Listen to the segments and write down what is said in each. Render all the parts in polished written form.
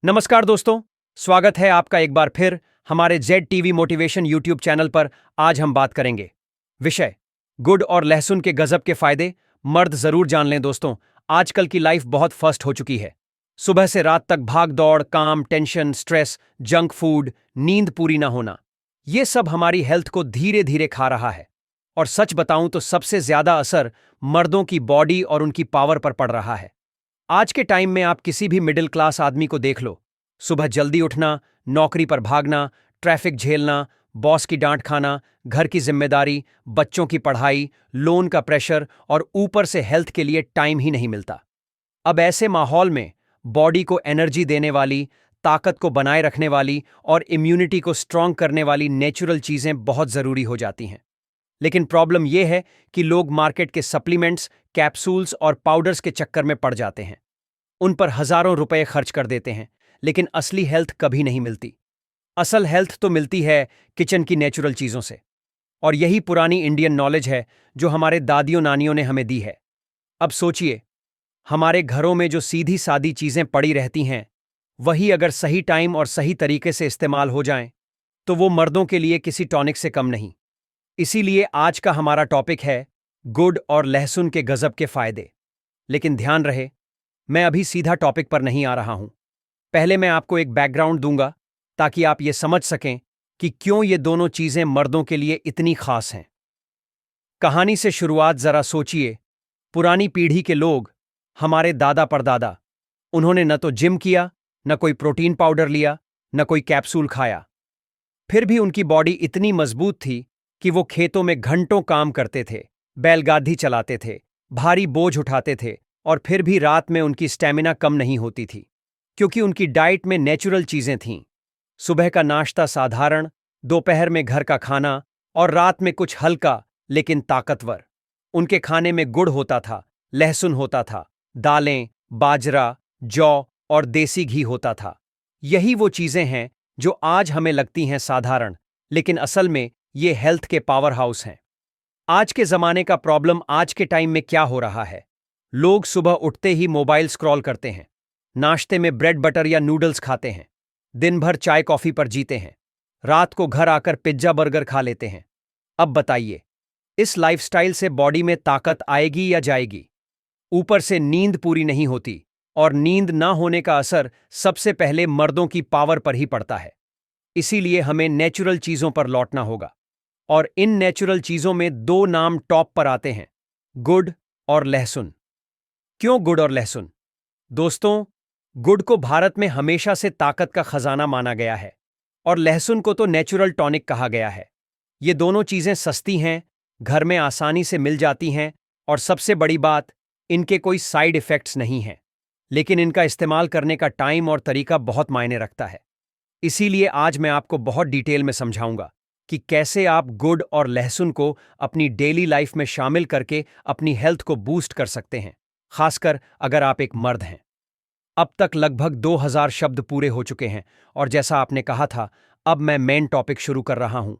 नमस्कार दोस्तों, स्वागत है आपका एक बार फिर हमारे Z TV motivation YouTube channel पर। आज हम बात करेंगे विषय गुड़ और लहसुन के गजब के फायदे। मर्द जरूर जान लें दोस्तों, आजकल की लाइफ बहुत फास्ट हो चुकी है। सुबह से रात तक भाग दौड़, काम, टेंशन, स्ट्रेस, जंक फूड, नींद पूरी ना होना, ये सब हमारी हेल्थ को धीरे धीरे खा रहा है। और सच बताऊं तो सबसे ज्यादा असर मर्दों की बॉडी और उनकी पावर पर पड़ रहा है। आज के टाइम में आप किसी भी मिडिल क्लास आदमी को देख लो, सुबह जल्दी उठना, नौकरी पर भागना, ट्रैफिक झेलना, बॉस की डांट खाना, घर की जिम्मेदारी, बच्चों की पढ़ाई, लोन का प्रेशर और ऊपर से हेल्थ के लिए टाइम ही नहीं मिलता। अब ऐसे माहौल में बॉडी को एनर्जी देने वाली, ताकत को बनाए रखने वाली और इम्यूनिटी को स्ट्रांग करने वाली नेचुरल चीजें बहुत जरूरी हो जाती हैं। लेकिन प्रॉब्लम यह है कि लोग मार्केट के सप्लीमेंट्स, कैप्सूल्स और पाउडर्स के चक्कर में पड़ जाते हैं। उन पर हजारों रुपए खर्च कर देते हैं, लेकिन असली हेल्थ कभी नहीं मिलती। असल हेल्थ तो मिलती है किचन की नेचुरल चीजों से। और यही पुरानी इंडियन नॉलेज है जो हमारे दादियों नानियों ने हमें दी है। अब सोचिए, हमारे घरों में जो सीधी सादी चीजें पड़ी रहती हैं, वही अगर सही टाइम और सही तरीके से इस्तेमाल हो जाएं, तो वो मर्दों के लिए किसी टॉनिक से कम नहीं। इसीलिए आज का हमारा टॉपिक है गुड़ और लहसुन के गजब के फायदे। लेकिन ध्यान रहे, मैं अभी सीधा टॉपिक पर नहीं आ रहा हूं। पहले मैं आपको एक बैकग्राउंड दूंगा ताकि आप ये समझ सकें कि क्यों ये दोनों चीजें मर्दों के लिए इतनी खास हैं। कहानी से शुरुआत जरा सोचिए। पुरानी पीढ़ी के लोग, हमारे दादा परदादा, उन्होंने न तो जिम किया, न कोई प्रोटीन पाउडर लिया, न कोई कैप्सूल खाया। फिर भी उनकी बॉडी इतनी मजबूत थी कि वो खेतों में घंटों काम करते थे, बैलगाड़ी चलाते थे, भारी बोझ उठाते थे, और फिर भी रात में उनकी स्टैमिना कम नहीं होती थी, क्योंकि उनकी डाइट में नेचुरल चीजें थीं। सुबह का नाश्ता साधारण, दोपहर में घर का खाना और रात में कुछ हल्का लेकिन ताकतवर। उनके खाने में गुड़ होता था, लहसुन होता था, दालें, बाजरा, जौ और देसी घी होता था। यही वो चीजें हैं जो आज हमें लगती हैं साधारण, लेकिन असल में ये हेल्थ के पावर हाउस हैं। आज के जमाने का प्रॉब्लम आज के टाइम में क्या हो रहा है? लोग सुबह उठते ही मोबाइल स्क्रॉल करते हैं, नाश्ते में ब्रेड बटर या नूडल्स खाते हैं, दिन भर चाय कॉफी पर जीते हैं, रात को घर आकर पिज्जा बर्गर खा लेते हैं। अब बताइए, इस लाइफस्टाइल से बॉडी में ताकत आएगी या जाएगी? ऊपर से नींद पूरी नहीं होती, और नींद ना होने का असर सबसे पहले मर्दों की पावर पर ही पड़ता है। इसीलिए हमें नेचुरल चीजों पर लौटना होगा। और इन नेचुरल चीजों में दो नाम टॉप पर आते हैं, गुड़ और लहसुन। क्यों गुड़ और लहसुन? दोस्तों, गुड़ को भारत में हमेशा से ताकत का खजाना माना गया है, और लहसुन को तो नेचुरल टॉनिक कहा गया है। ये दोनों चीजें सस्ती हैं, घर में आसानी से मिल जाती हैं, और सबसे बड़ी बात, इनके कोई साइड इफेक्ट्स नहीं हैं। लेकिन इनका इस्तेमाल करने का टाइम और तरीका बहुत मायने रखता है। इसीलिए आज मैं आपको बहुत डिटेल में समझाऊंगा कि कैसे आप गुड़ और लहसुन को अपनी डेली लाइफ में शामिल करके अपनी हेल्थ को बूस्ट कर सकते हैं, खासकर अगर आप एक मर्द हैं। अब तक लगभग 2000 शब्द पूरे हो चुके हैं, और जैसा आपने कहा था, अब मैं मेन टॉपिक शुरू कर रहा हूं।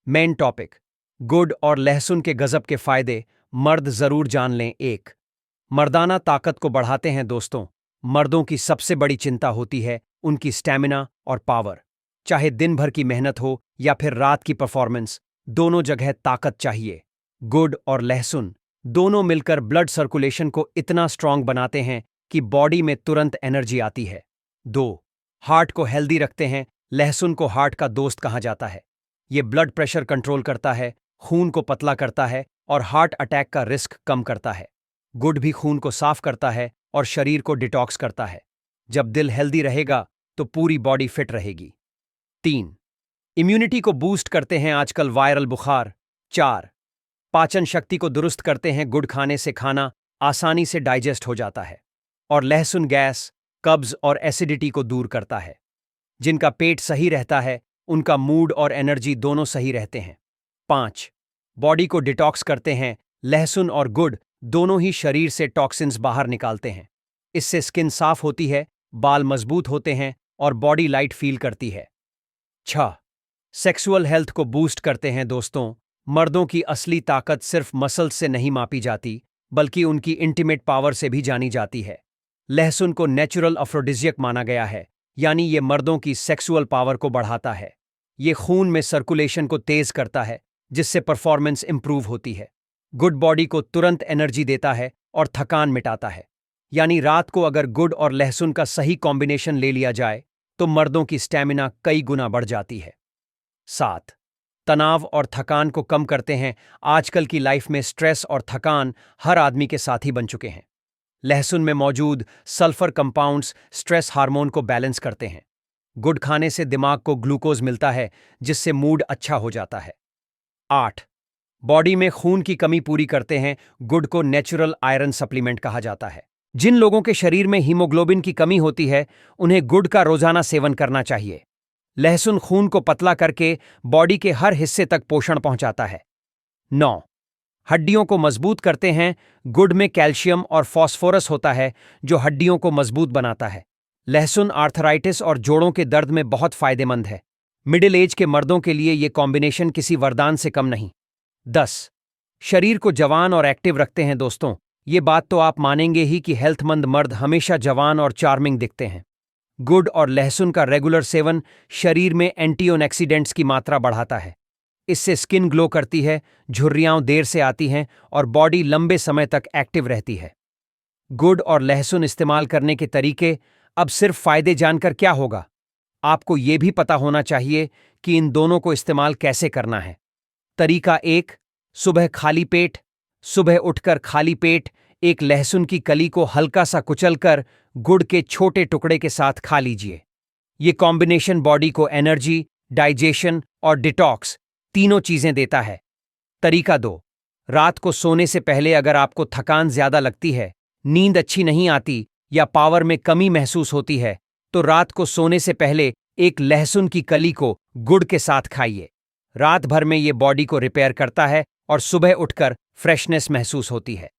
मेन टॉपिक, गुड़ और लहसुन के गजब के फायदे मर्द जरूर जान लें। एक, मर्दाना ताकत को बढ़ाते हैं दोस्तों। मर्दों की सबसे बड़ी चिंता होती है उनकी स्टैमिना और पावर। चाहे दिन भर की मेहनत हो या फिर रात की परफॉर्मेंस, दोनों जगह ताकत चाहिए। गुड़ और लहसुन दोनों मिलकर ब्लड सर्कुलेशन को इतना स्ट्रांग बनाते हैं कि बॉडी में तुरंत एनर्जी आती है। दो, हार्ट को हेल्दी रखते हैं। लहसुन को हार्ट का दोस्त कहा जाता है। ये ब्लड प्रेशर कंट्रोल करता है, खून को पतला करता है और हार्ट अटैक का रिस्क कम करता है। गुड़ भी खून को साफ करता है और शरीर को डिटॉक्स करता है। जब दिल हेल्दी रहेगा तो पूरी बॉडी फिट रहेगी। तीन, इम्यूनिटी को बूस्ट करते हैं आजकल वायरल बुखार। चार, पाचन शक्ति को दुरुस्त करते हैं। गुड़ खाने से खाना आसानी से डाइजेस्ट हो जाता है। और लहसुन गैस, कब्ज और एसिडिटी को दूर करता है। जिनका पेट सही रहता है, उनका मूड और एनर्जी दोनों सही रहते हैं। पांच, बॉडी को डिटॉक्स करते हैं। लहसुन और गुड़ दोनों ही शरीर से टॉक्सिन्स बाहर निकालते हैं। इससे स्किन साफ होती है, बाल मजबूत होते हैं और बॉडी लाइट फील करती है। छह, सेक्सुअल हेल्थ को बूस्ट करते हैं दोस्तों। मर्दों की असली ताकत सिर्फ मसल्स से नहीं मापी जाती, बल्कि उनकी इंटीमेट पावर से भी जानी जाती है। लहसुन को नेचुरल अफ्रोडिजियक माना गया है, यानी ये मर्दों की सेक्सुअल पावर को बढ़ाता है। ये खून में सर्कुलेशन को तेज करता है, जिससे परफॉर्मेंस इंप्रूव होती है। गुड बॉडी को तुरंत एनर्जी देता है और थकान मिटाता है। यानी रात को अगर गुड़ और लहसुन का सही कॉम्बिनेशन ले लिया जाए तो मर्दों की स्टैमिना कई गुना बढ़ जाती है। 7. तनाव और थकान को कम करते हैं। आजकल की लाइफ में स्ट्रेस और थकान हर आदमी के साथी बन चुके हैं। लहसुन में मौजूद सल्फर कंपाउंड्स स्ट्रेस हार्मोन को बैलेंस करते हैं। गुड़ खाने से दिमाग को ग्लूकोज मिलता है, जिससे मूड अच्छा हो जाता है। 8. बॉडी में खून की कमी पूरी करते हैं। गुड़ को नेचुरल आयरन सप्लीमेंट कहा जाता है। जिन लोगों के शरीर में हीमोग्लोबिन की कमी होती है, उन्हें गुड़ का रोजाना सेवन करना चाहिए। लहसुन खून को पतला करके बॉडी के हर हिस्से तक पोषण पहुंचाता है। 9. हड्डियों को मजबूत करते हैं। गुड़ में कैल्शियम और फास्फोरस होता है, जो हड्डियों को मजबूत बनाता है। लहसुन आर्थराइटिस और जोड़ों के दर्द में बहुत फायदेमंद है। मिडिल एज के मर्दों के लिए ये कॉम्बिनेशन किसी वरदान से कम नहीं। 10. शरीर को जवान और एक्टिव रखते हैं। दोस्तों, ये बात तो आप मानेंगे ही कि हेल्थमंद मर्द हमेशा जवान और चार्मिंग दिखते हैं। गुड़ और लहसुन का रेगुलर सेवन शरीर में एंटीऑक्सीडेंट्स की मात्रा बढ़ाता है। इससे स्किन ग्लो करती है, झुर्रियां देर से आती हैं और बॉडी लंबे समय तक एक्टिव रहती है। गुड़ और लहसुन इस्तेमाल करने के तरीके। अब सिर्फ फायदे जानकर क्या होगा, आपको ये भी पता होना चाहिए कि इन दोनों को इस्तेमाल कैसे करना है। तरीका 1. सुबह खाली पेट। सुबह उठकर खाली पेट एक लहसुन की कली को हल्का सा कुचलकर गुड़ के छोटे टुकड़े के साथ खा लीजिए। ये कॉम्बिनेशन बॉडी को एनर्जी, डाइजेशन और डिटॉक्स तीनों चीजें देता है। तरीका 2. रात को सोने से पहले अगर आपको थकान ज्यादा लगती है, नींद अच्छी नहीं आती या पावर में कमी महसूस होती है, तो रात को सोने से पहले एक लहसुन की कली को गुड़ के साथ खाइए। रात भर में ये बॉडी को रिपेयर करता है और सुबह उठकर फ्रेशनेस महसूस होती है।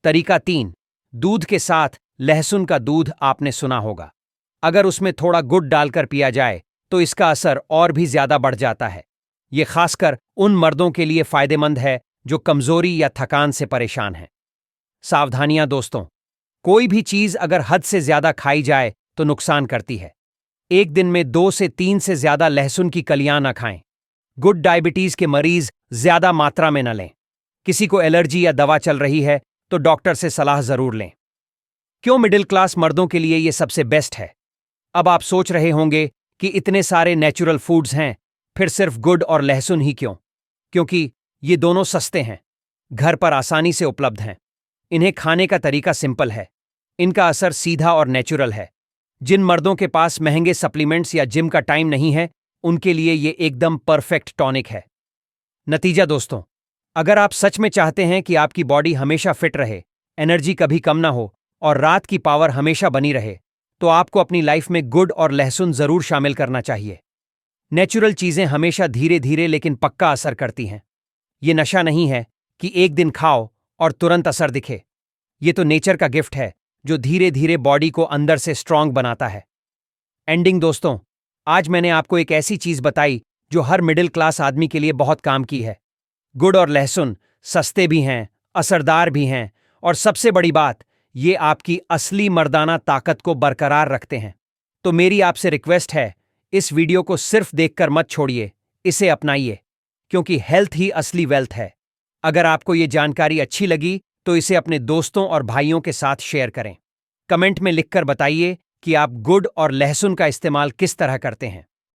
तरीका 3. दूध के साथ लहसुन का दूध आपने सुना होगा। अगर उसमें थोड़ा गुड़ डालकर पिया जाए तो इसका असर और भी ज्यादा बढ़ जाता है। ये खासकर उन मर्दों के लिए फायदेमंद है जो कमजोरी या थकान से परेशान हैं। सावधानियां दोस्तों, कोई भी चीज अगर हद से ज्यादा खाई जाए तो नुकसान करती है। एक दिन में 2 से 3 से ज्यादा लहसुन की कलियां न खाएं। गुड डायबिटीज के मरीज ज्यादा मात्रा में न लें। किसी को एलर्जी या दवा चल रही है तो डॉक्टर से सलाह जरूर लें। क्यों मिडिल क्लास मर्दों के लिए ये सबसे बेस्ट है? अब आप सोच रहे होंगे कि इतने सारे नेचुरल फूड्स हैं, फिर सिर्फ गुड़ और लहसुन ही क्यों? क्योंकि ये दोनों सस्ते हैं, घर पर आसानी से उपलब्ध हैं। इन्हें खाने का तरीका सिंपल है। इनका असर सीधा और नेचुरल है। जिन मर्दों के पास महंगे सप्लीमेंट्स या जिम का टाइम नहीं है, उनके लिए ये एकदम परफेक्ट टॉनिक है। नतीजा दोस्तों, अगर आप सच में चाहते हैं कि आपकी बॉडी हमेशा फिट रहे, एनर्जी कभी कम ना हो और रात की पावर हमेशा बनी रहे, तो आपको अपनी लाइफ में गुड़ और लहसुन जरूर शामिल करना चाहिए। नेचुरल चीजें हमेशा धीरे धीरे लेकिन पक्का असर करती हैं। ये नशा नहीं है कि एक दिन खाओ और तुरंत असर दिखे। ये तो नेचर का गिफ्ट है जो धीरे धीरे बॉडी को अंदर से स्ट्रांग बनाता है। एंडिंग दोस्तों, आज मैंने आपको एक ऐसी चीज बताई जो हर मिडिल क्लास आदमी के लिए बहुत काम की है। गुड़ और लहसुन सस्ते भी हैं, असरदार भी हैं और सबसे बड़ी बात, ये आपकी असली मर्दाना ताकत को बरकरार रखते हैं। तो मेरी आपसे रिक्वेस्ट है, इस वीडियो को सिर्फ देखकर मत छोड़िए, इसे अपनाइए, क्योंकि हेल्थ ही असली वेल्थ है। अगर आपको ये जानकारी अच्छी लगी तो इसे अपने दोस्तों और भाइयों के साथ शेयर करें। कमेंट में लिखकर बताइए कि आप गुड़ और लहसुन का इस्तेमाल किस तरह करते हैं।